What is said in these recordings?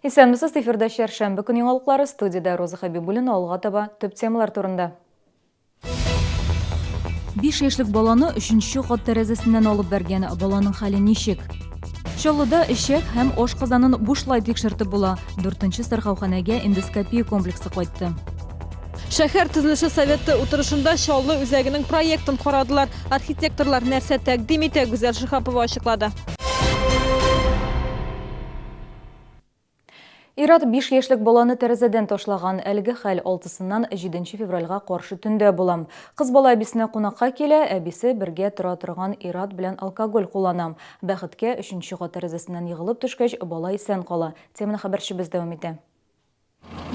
Исәнмесез, эфирда шәршәмбе көн яңалыклары, студияда Роза Хабибуллина, алга таба төп темалар турында. 5 яшьлек баланы 3-нче кат тәрәзәсеннән алып бәргән, баланың хәле ничек? Чаллыда эчәк һәм ашказанын бушлай тикшертеп була. 4-нче сырхауханәгә эндоскопия комплексы кайтты. Шәһәр төзелеше советы утырышында Чаллы үзәгенең проектын карадылар. Архитекторлар нәрсә тәкъдим итә, Гүзәл Шихапова ачыклады. Ират 5 яшьлек баланы тәрәзәдән ташлаган. Әлеге хәл 6-сыннан 7 февральгә каршы төндә булам. Кыз бала әбисенә кунакка килә, әбисе бергә тора торган Ират белән алкоголь куллана. Бәхеткә 3-нче кат тәрәзәсеннән егылып төшкәч, бала исән кала. Теманы хәбәрчебез дәвам итә.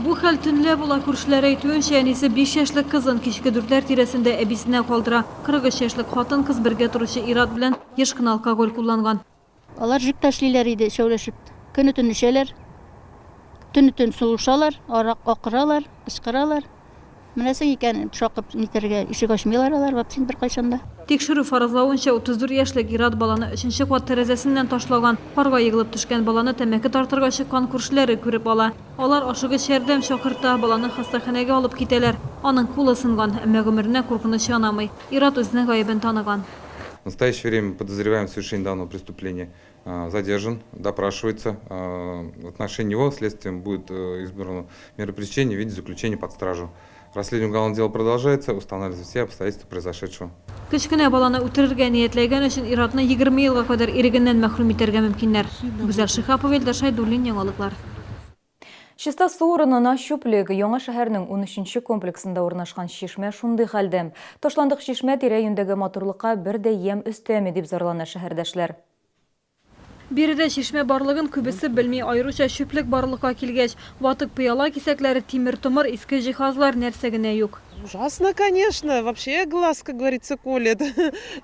Бу хәл төнлә була, күршеләр әйтүенчә, әнисе 5 яшьлек кызын кичке 4 тирәсендә әбисенә калдыра. 43 яшьлек хатын кыз бергә торучы Ират белән еш кына алкоголь кулланган. Алар җик ташлыйлар иде, шәүләшеп. Көне-төн эчәләр. Төне-төн сулышалар, акыралар, кычкыралар. Менәсең икән, шакып нитәргә ишек ачмыйлар алар, вапсын бер кайчанда. Тикшерү фаразлавынча 34 яшьлек Ират баланы 3-нче кат тәрәзәсеннән ташлаган. Парга егылып төшкән баланы тәмәке тартырга чыккан күршеләре күреп ала. Алар ашыгыч ярдәм чакырта, баланы хастаханәгә алып китәләр. Аның кулы сынган, әмма гомеренә куркыныч янамый. Ират үзенең гаебен таныган. В настоящее время подозреваемый в совершении данного преступления задержан, допрашивается. В отношении него следствием будет избрано мера пресечения в виде заключения под стражу. Расследование уголовного дела продолжается, устанавливаются все обстоятельства произошедшего. Кечкенә баланы үтерергә ниятләгән өчен Иратны 20 елга кадәр ирегеннән мәхрүм итәргә мөмкиннәр. Гүзәл Шихапова, Илдар Шайдуллин, яңалыклар. Чиста су урынына чүплек. Яңа шәһәрнең 13-нче комплексында урнашкан чишмә шундый хәлдә. Ташландык чишмә тирә-юньдәге матурлыкка бер дә ям өстәме дип зарлана шәһәрдәшләр. Биредә чишмә барлыгын күбесе белми, айруча чүплек барлыкка килгәч, ватык пыяла кисәкләре, тимер томыр, иске җиһазлар нәрсә генә юк. Ужасно, конечно. Вообще глаз, как говорится, колет.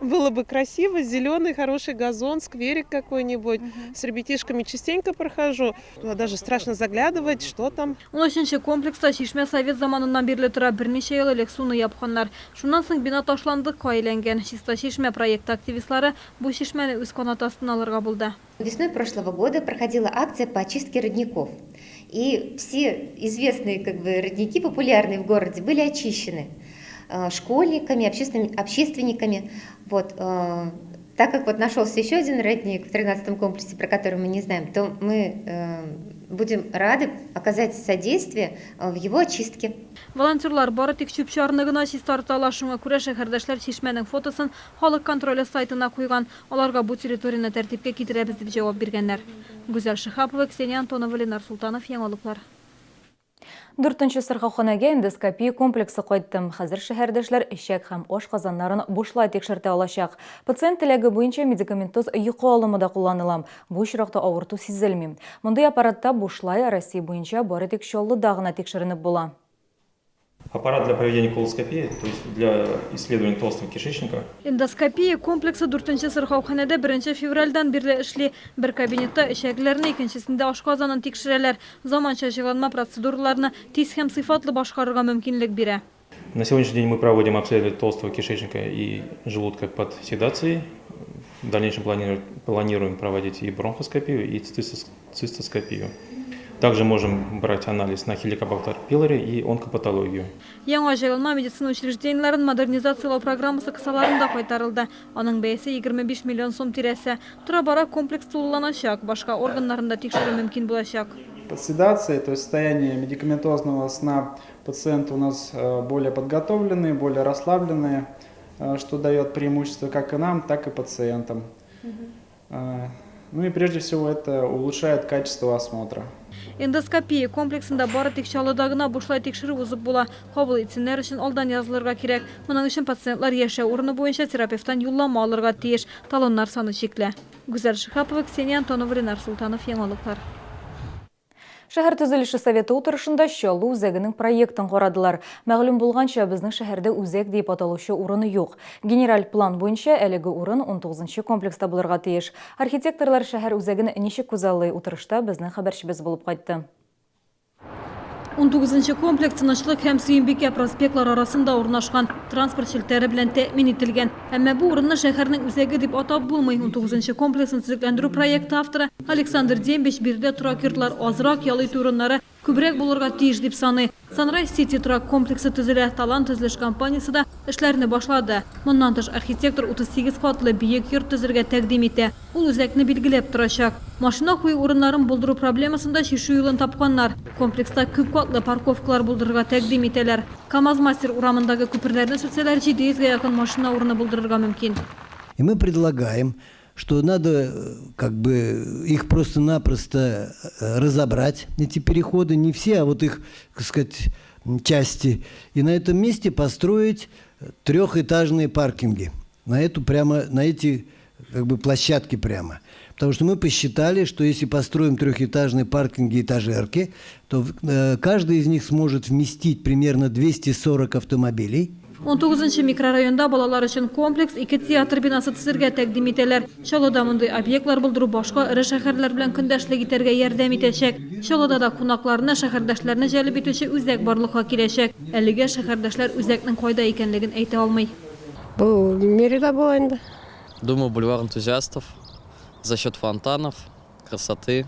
Было бы красиво, зеленый, хороший газон, скверик какой-нибудь. С ребятишками частенько прохожу. Туда даже страшно заглядывать, что там. 13-нче комплекста чишмә совет заманыннан бирле тора, берничә ел элек суны япканнар. Шуннан соң бина ташландыкка әйләнгән. Чиста чишмә проекты активистлары бу чишмәне үз канат астына алырга булды. Весной прошлого года проходила акция по очистке родников. И все известные родники, популярные в городе, были очищены школьниками, общественниками. Вот, так как нашелся еще один родник в 13-м комплексе, про который мы не знаем, то мы будем рады оказать содействие в его очистке. Волонтерлар бары тик чүп чарны гына чистарталар, шуңа күрә шәһәрдәшләр чишмәнең фотосын халык контроле сайтына куйган. Аларга бу территорияны тәртипкә китерәбез дип җавап биргәннәр. Гүзәл Шихапова, Ксения Антонова, Ленар Султанов, яңалыклар. 4-нче сырхауханәгә эндоскопия комплексы кайтты. Хәзер шәһәрдәшләр эчәк һәм ашказаннарын бушлай тикшертә алачак. Пациент теләге буенча медикаментоз йокы алымы да кулланыла. Бу очракта авырту сизелми. Мондый аппаратта бушлай Россия буенча бары тик Чаллыда гына тикшеренеп була. Аппарат для проведения колоскопии, то есть для исследования толстого кишечника. Эндоскопия комплексы 4-нче сырхауханәдә 1 февральдән бирле эшли. Бер кабинетта эчәкләрне, икенчесендә ашказанын тикшерәләр. Заманча җайланма процедураларны тиз һәм сыйфатлы башкарырга мөмкинлек бирә. На сегодняшний день мы проводим обследование толстого кишечника и желудка под седацией. В дальнейшем планируем проводить и бронхоскопию, и цистоскопию. Также можем брать анализ на хеликобактер пилори и онкопатологию. Яңа җайланма медицина учреждениеләрен модернизациялау программасы кысаларында кайтарылды. Аның бәясе 25 миллион сум тирәсе. Тора-бара комплекс тулыланачак, башка органнарында тикшерү мөмкин булачак. Под седацией, то есть состояние медикаментозного сна, пациенты у нас более подготовленные, более расслабленные, что дает преимущество как и нам, так и пациентам. Ну и прежде всего это улучшает качество осмотра. Эндоскопия комплексында бары тик Чаллыда гына бушлай тикшерү узып була. Кабул итсеннәр өчен алдан язылырга кирәк. Моның өчен пациентлар яшәү урыны буенча терапевттан юллама алырга тиеш. Талоннар саны чикле. Гүзәл Шихапова, Ксения Антонова, Ленар Султанов, яңалыклар. Шәһәр төзелеше советы утырышында Чаллы үзәгенең проектын карадылар. Мәгълүм булганча, безнең шәһәрдә үзәк дип аталучы урыны юк. Генераль план буенча әлеге урын 19-нчы комплекста булырга тиеш. Архитекторлар шәһәр үзәген ничек күзаллый, утырышта безнең хәбәрчебез булып кайтты. 19-нчы комплекс Тынычлык һәм Сөембикә проспектлар арасында урнашкан, транспорт шелтәре белән тәэмин ителгән. Әмма бу урынны шәһәрнең үзәге дип атап булмый. 19-нчы комплексны төзекләндерү проекты авторы Александр Дембич бирде турак йортлар азрак, ялый турыннары күбрәк булырга тиеш дип саный. Sunrise City турак комплексы төзелә, талант төзелеш компаниясе да эшләрне башлады. Моннан тыш архитектор 38 катлы биек йорт төзергә тәкъдим итә. Ул үзәкне билгеләп торачак. Машина кую урыннарын булдыру проблемасында шишу юлын тапканнар. Комплекста күп катлы парковкалар булдырырга тәкъдим итәләр. КамАЗ-мастер урамындагы күперләрне сүрсәләр 700-гә якын машина урыны булдырырга мөмкин. И мы предлагаем, что надо как бы их просто-напросто разобрать, эти переходы, не все, а вот их, так сказать, части, и на этом месте построить трехэтажные паркинги на эти как бы площадки прямо. Потому что мы посчитали, что если построим трехэтажные паркинги, этажерки, то каждый из них сможет вместить примерно 240 автомобилей. 19-нчы микрорайонда балалар өчен комплекс 2 театр бинасы төзергә тәкъдим итәләр. Чаллыда мондый объектлар булдыру башка ире шәһәрләр белән көндәшлек итәргә ярдәм итәчәк. Чаллыда да кунакларны, шәһәрдәшләрне җәлеп итүче үзәк барлыкка киләчәк. Әлегә шәһәрдәшләр үзәкнең кайда икәнлеген әйтә алмый. Был Мерида была инде. Думаю, бульвар энтузиастов за счет фонтанов, красоты,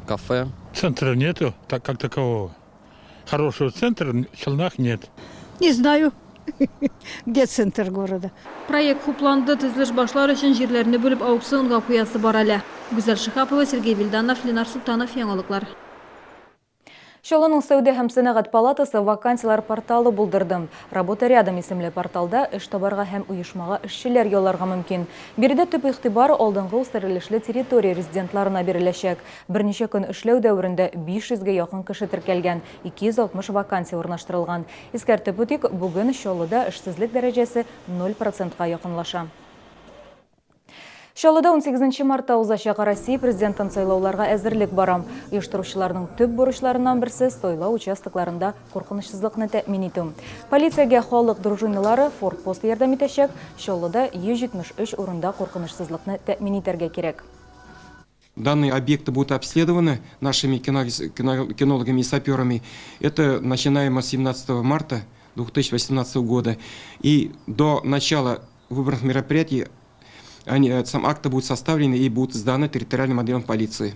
кафе. Центра нету, так как такового. Хорошего центра в Челнах нет. Не знаю, где центр города. Проект хупланды, төзелеш башлар өчен җирләрне бүлеп аукционга куясы бар әле. Гүзәл Шихапова, Сергей Вильданов, Ленар Султанов, яңалыклар. Чаллының Сәүдә һәм сәнәгать палатасы вакансиялар порталы булдырды. Работа рядом исемле порталда эш табарга һәм уешмага эшчеләр ялларга мөмкин. Биредә төп игътибар алдынгы үстерелешле территория резидентларына биреләчәк. Берничә көн эшләү дәверендә 500-гә якын кеше теркәлгән, 260 вакансия урнаштырылган. Искәртеп үтик, бүген Чаллыда эшсезлек дәрәҗәсе 0%-ка якынлаша. Чаллыда 18 мартта узачак Россия президентын сайлауларга әзерлек барам. Оештыручыларның төп бурычларыннан берсе сайлау участокларында куркынычсызлыкны тәэмин итү. Полициягә халык дружиналары форпост ярдәм итәчәк. Чаллыда 173 урында куркынычсызлыкны тәэмин итәргә кирәк. Данные объекты будут обследованы нашими кинологами и саперами. Это начинаемо с 17 марта 2018 года. И до начала выборных мероприятий сам акты будут составлены и будут сданы территориальным отделом полиции.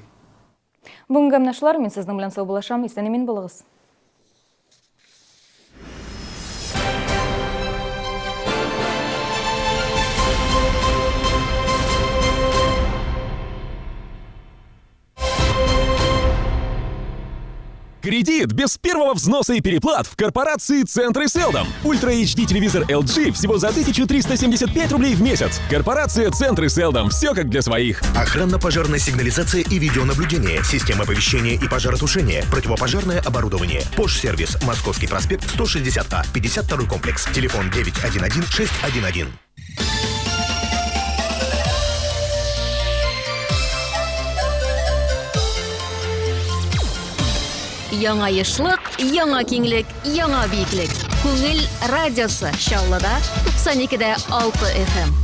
Бүгінгі әмнашлар, мен сіздің білен сау болашам, естенемен болығыз. Кредит без первого взноса и переплат в корпорации Центры Селдом. Ультра HD телевизор LG всего за 1375 рублей в месяц. Корпорация Центры Селдом. Все как для своих. Охранно-пожарная сигнализация и видеонаблюдение, система оповещения и пожаротушения, противопожарное оборудование. Пош-сервис, Московский проспект 160А, 52 комплекс. Телефон 911-611. Яңа ешлык, яңа киңлек, яңа биеклек. Күңел радиосы Чаллыда 92.6 FM.